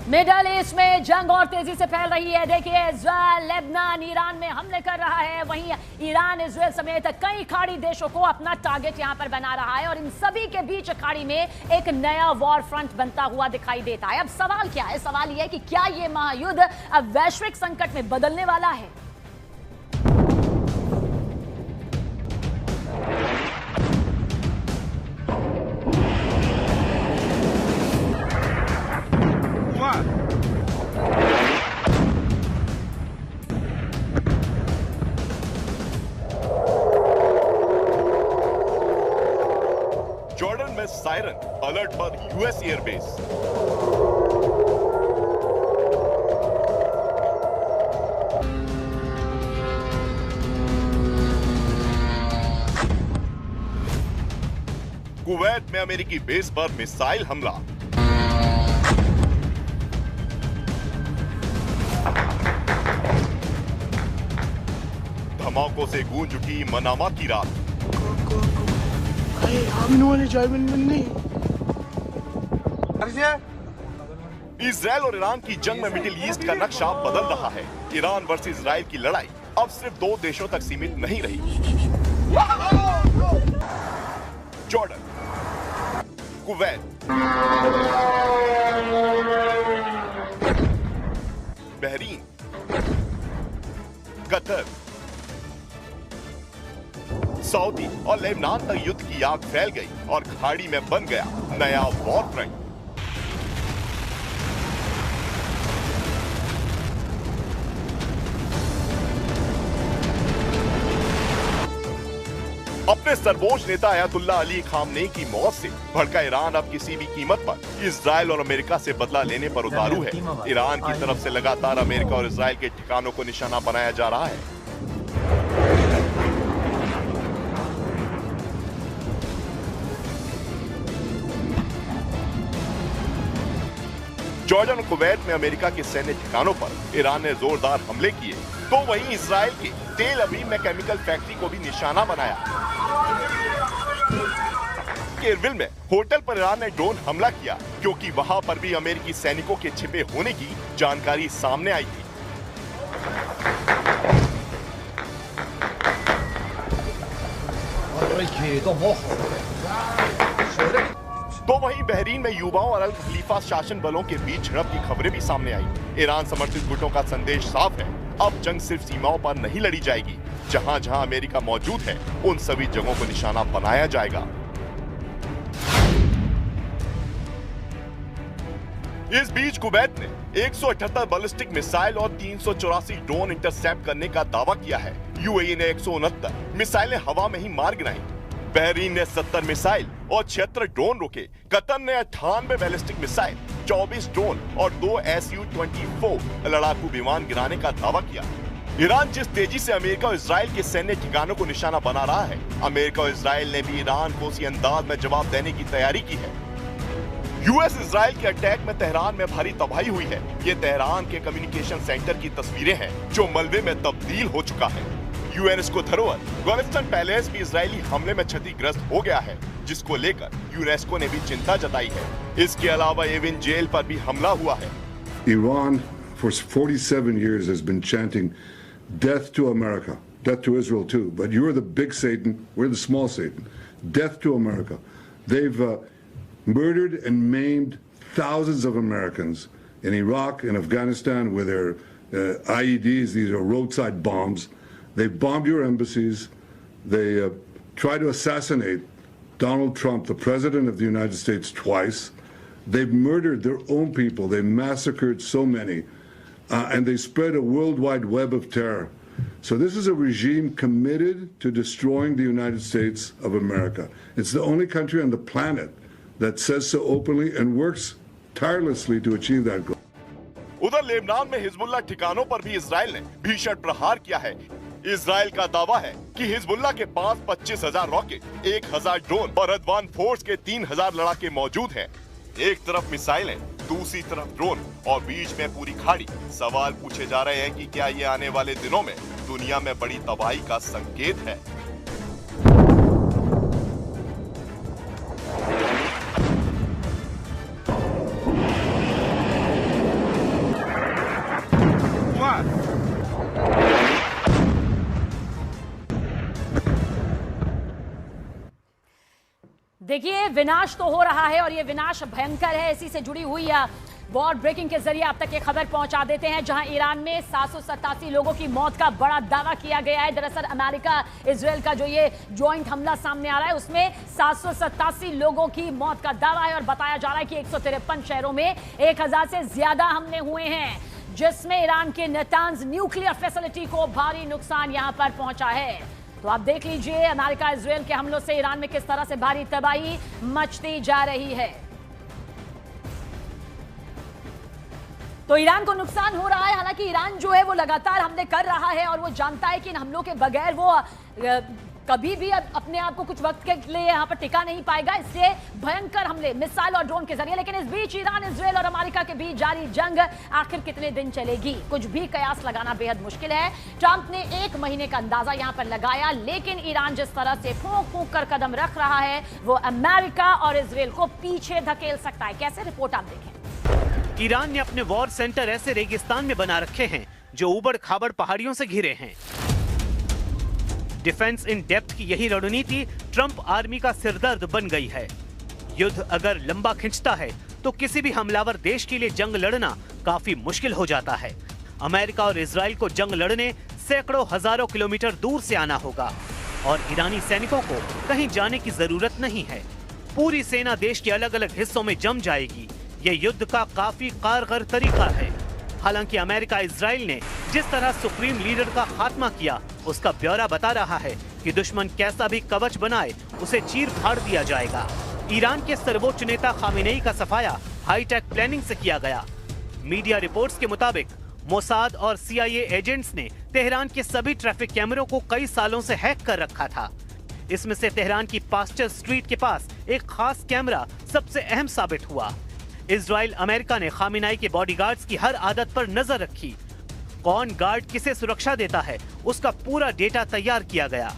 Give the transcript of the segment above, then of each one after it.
Middle east में जंग और तेजी से फैल रही है। देखिए, इजराइल लेबनान ईरान में हमले कर रहा है, वहीं ईरान इजराइल समेत कई खाड़ी देशों को अपना टारगेट यहां पर बना रहा है और इन सभी के बीच खाड़ी में एक नया वॉर फ्रंट बनता हुआ दिखाई देता है। अब सवाल क्या है? सवाल यह है कि क्या यह महायुद्ध अब वैश्विक संकट में बदलने वाला है? जॉर्डन में सायरन अलर्ट पर यूएस एयरबेस। कुवैत में अमेरिकी बेस पर मिसाइल हमला। धमाकों से गूंज उठी मनामा की रात। इजराइल और ईरान की जंग में मिडिल ईस्ट का नक्शा बदल रहा है। ईरान वर्सेस इजराइल की लड़ाई अब सिर्फ 2 देशों तक सीमित नहीं रही। Jordan, Kuwait, Bahrain, Qatar, Saudi और लेबनान तक युद्ध की आग फैल गई और खाड़ी में बन गया नया वॉर फ्रंट। अपने सर्वोच्च नेता अयातुल्ला अली खामनेई की मौत से भड़का ईरान अब किसी भी कीमत पर इजराइल और अमेरिका से बदला लेने पर उतारू है। ईरान की तरफ से लगातार अमेरिका और इजराइल के ठिकानों को निशाना बनाया जा रहा है। जॉर्डन और कुवैत में अमेरिका के सैन्य ठिकानों पर ईरान ने जोरदार हमले किए, तो वहीं इजराइल के तेल अवीव में केमिकल फैक्ट्री को भी निशाना बनाया। केरविल में होटल पर ईरान ने ड्रोन हमला किया क्योंकि वहां पर भी अमेरिकी सैनिकों के छिपे होने की जानकारी सामने आई थी। तो वहीं बहरीन में युवाओं और अल खलीफा शासन बलों के बीच झड़प की खबरें भी सामने आई। ईरान समर्थित गुटों का संदेश साफ है, अब जंग सिर्फ सीमाओं पर नहीं लड़ी जाएगी। जहां जहां अमेरिका मौजूद है, उन सभी जगहों को निशाना बनाया जाएगा। इस बीच कुवैत ने 178 बैलिस्टिक मिसाइल और 384 ड्रोन इंटरसेप्ट करने का दावा किया है। यूएई ने 169 मिसाइलें हवा में ही मार गिराई। बहरीन ने 70 मिसाइल और 76 ड्रोन रोके। कतर ने 98 बैलिस्टिक मिसाइल, 24 ड्रोन और 2 Su-24 लड़ाकू विमान गिराने का दावा किया। ईरान जिस तेजी से अमेरिका और इजराइल के सैन्य ठिकानों को निशाना बना रहा है, अमेरिका और इजराइल ने भी ईरान को उसी अंदाज में जवाब देने की तैयारी की है। यूएस इजराइल के अटैक में तेहरान में भारी तबाही हुई है। ये तेहरान के कम्युनिकेशन सेंटर की तस्वीरें हैं जो मलबे में तब्दील हो चुका है। यूनेस्को धरोहर गोल्डन पैलेस भी इजरायली हमले में क्षतिग्रस्त हो गया है, जिसको लेकर यूनेस्को ने भी चिंता जताई है। इसके अलावा एविन जेल पर भी हमला हुआ है। Iran for 47 years has been chanting death to America, death to Israel too, but you're the big Satan, we're the small Satan. Death to America. They've murdered and maimed thousands of Americans in Iraq and Afghanistan with their IEDs. These are roadside bombs. They bombed your embassies. They tried to assassinate Donald Trump, the President of the United States, twice. They've murdered their own people. They massacred so many. And they spread a worldwide web of terror. So this is a regime committed to destroying the United States of America. It's the only country on the planet that says so openly and works tirelessly to achieve that goal. उधर Lebanon में Hezbollah ठिकानों पर भी Israel ने भीषण प्रहार किया है। इजराइल का दावा है कि हिजबुल्लाह के पास 25,000 रॉकेट, 1,000 ड्रोन और अदवान फोर्स के 3,000 लड़ाके मौजूद हैं। एक तरफ मिसाइलें, दूसरी तरफ ड्रोन और बीच में पूरी खाड़ी। सवाल पूछे जा रहे हैं कि क्या ये आने वाले दिनों में दुनिया में बड़ी तबाही का संकेत है। देखिए, विनाश तो हो रहा है और ये विनाश भयंकर है। इसी से जुड़ी हुई वॉर ब्रेकिंग के जरिए अब तक ये खबर पहुंचा देते हैं, जहां ईरान में 787 लोगों की मौत का बड़ा दावा किया गया है। दरअसल अमेरिका इजराइल का जो ये ज्वाइंट हमला सामने आ रहा है, उसमें 787 लोगों की मौत का दावा है और बताया जा रहा है कि 153 शहरों में 1000 से ज्यादा हमले हुए हैं, जिसमें ईरान के नेतांज न्यूक्लियर फैसिलिटी को भारी नुकसान यहां पर पहुंचा है। तो आप देख लीजिए, अमेरिका इजराइल के हमलों से ईरान में किस तरह से भारी तबाही मचती जा रही है। तो ईरान को नुकसान हो रहा है। हालांकि ईरान जो है वो लगातार हमले कर रहा है और वो जानता है कि इन हमलों के बगैर वो कभी भी अपने आप को कुछ वक्त के लिए यहां पर टिका नहीं पाएगा, इसलिए भयंकर हमले मिसाइल और ड्रोन के जरिए। लेकिन इस बीच ईरान, इजराइल और अमेरिका के बीच जारी जंग आखिर कितने दिन चलेगी, कुछ भी कयास लगाना बेहद मुश्किल है। ट्रंप ने 1 महीने का अंदाजा यहां पर लगाया, लेकिन ईरान जिस तरह से फूंक फूंक कर कदम रख रहा है, वो अमेरिका और इजराइल को पीछे धकेल सकता है। कैसे, रिपोर्ट आप देखें। ईरान ने अपने वॉर सेंटर ऐसे रेगिस्तान में बना रखे हैं जो उबड़ खाबड़ पहाड़ियों से घिरे हैं। डिफेंस इन डेप्थ की यही रणनीति ट्रंप आर्मी का सिरदर्द बन गई है। युद्ध अगर लंबा खिंचता है तो किसी भी हमलावर देश के लिए जंग लड़ना काफी मुश्किल हो जाता है। अमेरिका और इजराइल को जंग लड़ने सैकड़ों हजारों किलोमीटर दूर से आना होगा और ईरानी सैनिकों को कहीं जाने की जरूरत नहीं है। पूरी सेना देश के अलग अलग हिस्सों में जम जाएगी। ये युद्ध का काफी कारगर तरीका है। हालांकि अमेरिका इजराइल ने जिस तरह सुप्रीम लीडर का खात्मा किया, उसका ब्यौरा बता रहा है कि दुश्मन कैसा भी कवच बनाए उसे चीर फाड़ दिया जाएगा। ईरान के सर्वोच्च नेता खामेनेई का सफाया हाईटेक प्लानिंग से किया गया। मीडिया रिपोर्ट्स के मुताबिक मोसाद और CIA एजेंट्स ने तेहरान के सभी ट्रैफिक कैमरों को कई सालों से हैक कर रखा था। इसमें से तेहरान की पास्टर स्ट्रीट के पास एक खास कैमरा सबसे अहम साबित हुआ। इजराइल, अमेरिका ने खामेनेई के बॉडीगार्ड्स की हर आदत पर नजर रखी। कौन गार्ड किसे सुरक्षा देता है, उसका पूरा डेटा तैयार किया गया।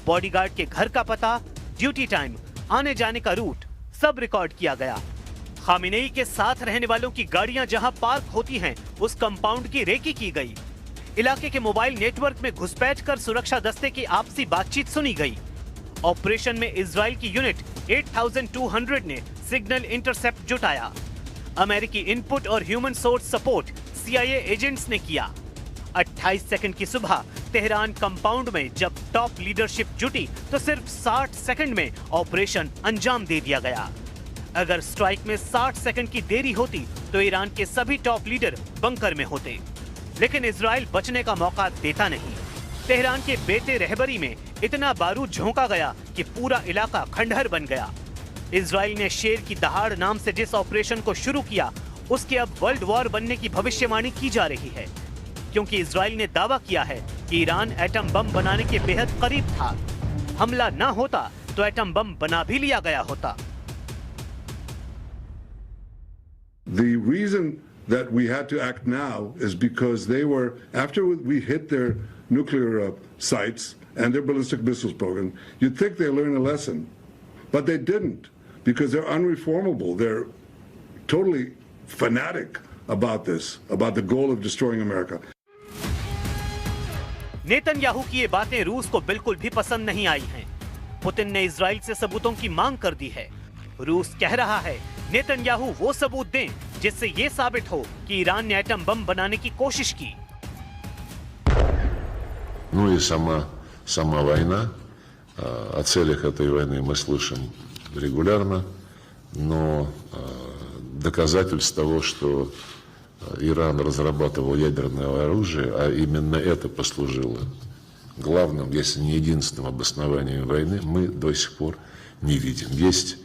बॉडीगार्ड के घर का पता, ड्यूटी टाइम, आने जाने का रूट सब रिकॉर्ड किया गया। खामेनेई के साथ रहने वालों की गाड़ियां जहां पार्क होती हैं, उस कंपाउंड की रेकी की गई। इलाके के मोबाइल नेटवर्क में घुसपैठ कर सुरक्षा दस्ते की आपसी बातचीत सुनी गई। ऑपरेशन में इजराइल की यूनिट 8200 ने सिग्नल इंटरसेप्ट जुटाया। अमेरिकी इनपुट और human source support CIA agents ने किया। 28 सेकंड की सुबह तेहरान कंपाउंड में जब टॉप लीडरशिप जुटी तो सिर्फ 60 सेकंड में ऑपरेशन अंजाम दे दिया गया। अगर स्ट्राइक में 60 सेकंड की देरी होती तो ईरान के सभी टॉप लीडर बंकर में होते, लेकिन इजराइल बचने का मौका देता नहीं। तेहरान के बेते रहबरी में इतना बारूद झोंका गया कि पूरा इलाका खंडहर बन गया। इजराइल ने शेर की दहाड़ नाम से जिस ऑपरेशन को शुरू किया, उसके अब वर्ल्ड वॉर बनने की भविष्यवाणी की जा रही है, क्योंकि इजराइल ने दावा किया है कि ईरान एटम बम बनाने के बेहद करीब था। हमला न होता तो एटम बम बना भी लिया गया होता। The reason that we had to act now is because they were, after we hit their nuclear sites and their ballistic missiles program, you'd think they learned a lesson, but they didn't, because they're unreformable. They're totally fanatic about this, about the goal of destroying America. Netanyahu की ये बातें रूस को बिल्कुल भी पसंद नहीं आई हैं। पुतिन ने इजराइल से सबूतों की मांग कर दी है। रूस कह रहा है नेतन्याहू वो सबूत दें जिससे ये साबित हो कि ईरान ने एटम बम बनाने की कोशिश की। Ну и сама война. О целях этой войны мы слышим регулярно, но доказательств того, что Иран разрабатывал ядерное оружие, а именно это послужило главным, если не единственным обоснованием войны, мы до сих пор не видим. Есть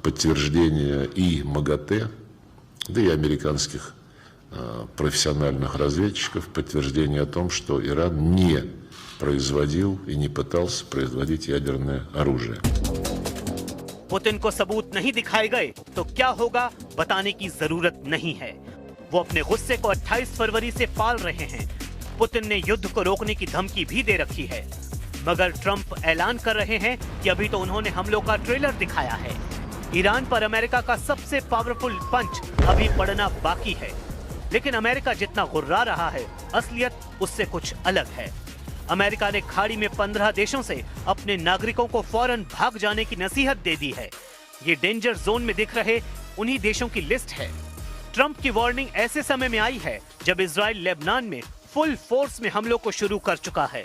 подтверждение и МАГАТЭ, да и американских профессиональных разведчиков, подтверждение о том, что Иран не производил и не пытался производить ядерное оружие. पुतिन को सबूत नहीं दिखाए गए तो क्या होगा बताने की जरूरत नहीं है। वो अपने गुस्से को 28 फरवरी से पाल रहे हैं। पुतिन ने युद्ध को रोकने की धमकी भी दे रखी है, मगर ट्रंप ऐलान कर रहे हैं कि अभी तो उन्होंने हमलों का ट्रेलर दिखाया है। ईरान पर अमेरिका का सबसे पावरफुल पंच अभी पड़ना बाकी है, लेकिन अमेरिका जितना गुर्रा रहा है, असलियत उससे कुछ अलग है। अमेरिका ने खाड़ी में 15 देशों से अपने नागरिकों को फौरन भाग जाने की नसीहत दे दी है। ये डेंजर जोन में दिख रहे उन्हीं देशों की लिस्ट है। ट्रंप की वार्निंग ऐसे समय में आई है जब इजराइल लेबनान में फुल फोर्स में हमलों को शुरू कर चुका है।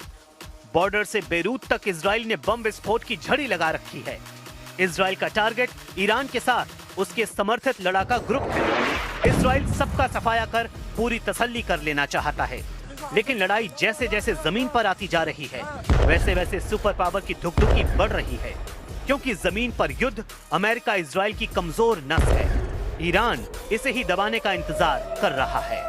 बॉर्डर से बेरूत तक इजराइल ने बम विस्फोट की झड़ी लगा रखी है। इजराइल का टारगेट ईरान के साथ उसके समर्थित लड़ाका ग्रुप है। इजराइल सबका सफाया कर पूरी तसल्ली कर लेना चाहता है, लेकिन लड़ाई जैसे जैसे जमीन पर आती जा रही है वैसे वैसे सुपर पावर की धुकधुकी बढ़ रही है, क्योंकि जमीन पर युद्ध अमेरिका इजराइल की कमजोर नस है। ईरान इसे ही दबाने का इंतजार कर रहा है।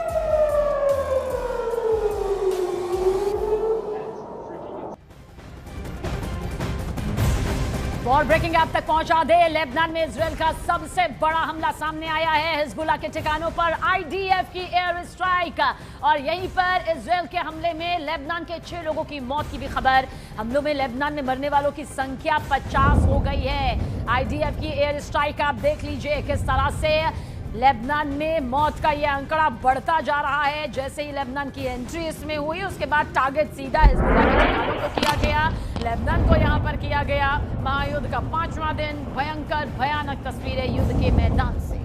और ब्रेकिंग आप तक पहुंचा दे, लेबनान में इजराइल का सबसे बड़ा हमला सामने आया है। हिजबुल्लाह के ठिकानों पर आईडीएफ की एयर स्ट्राइक, और यहीं पर इजराइल के हमले में लेबनान के 6 लोगों की मौत की भी खबर। हमलों में लेबनान में मरने वालों की संख्या 50 हो गई है। आईडीएफ की एयर स्ट्राइक आप देख लीजिए किस तरह से लेबनान में मौत का यह आंकड़ा बढ़ता जा रहा है। जैसे ही लेबनान की एंट्री इसमें हुई उसके बाद टारगेट सीधा हिजबुल्लाह के ठिकानों को किया गया, लेबनान को यहां पर किया गया। महायुद्ध का 5वां दिन, भयंकर भयानक तस्वीरें युद्ध के मैदान से।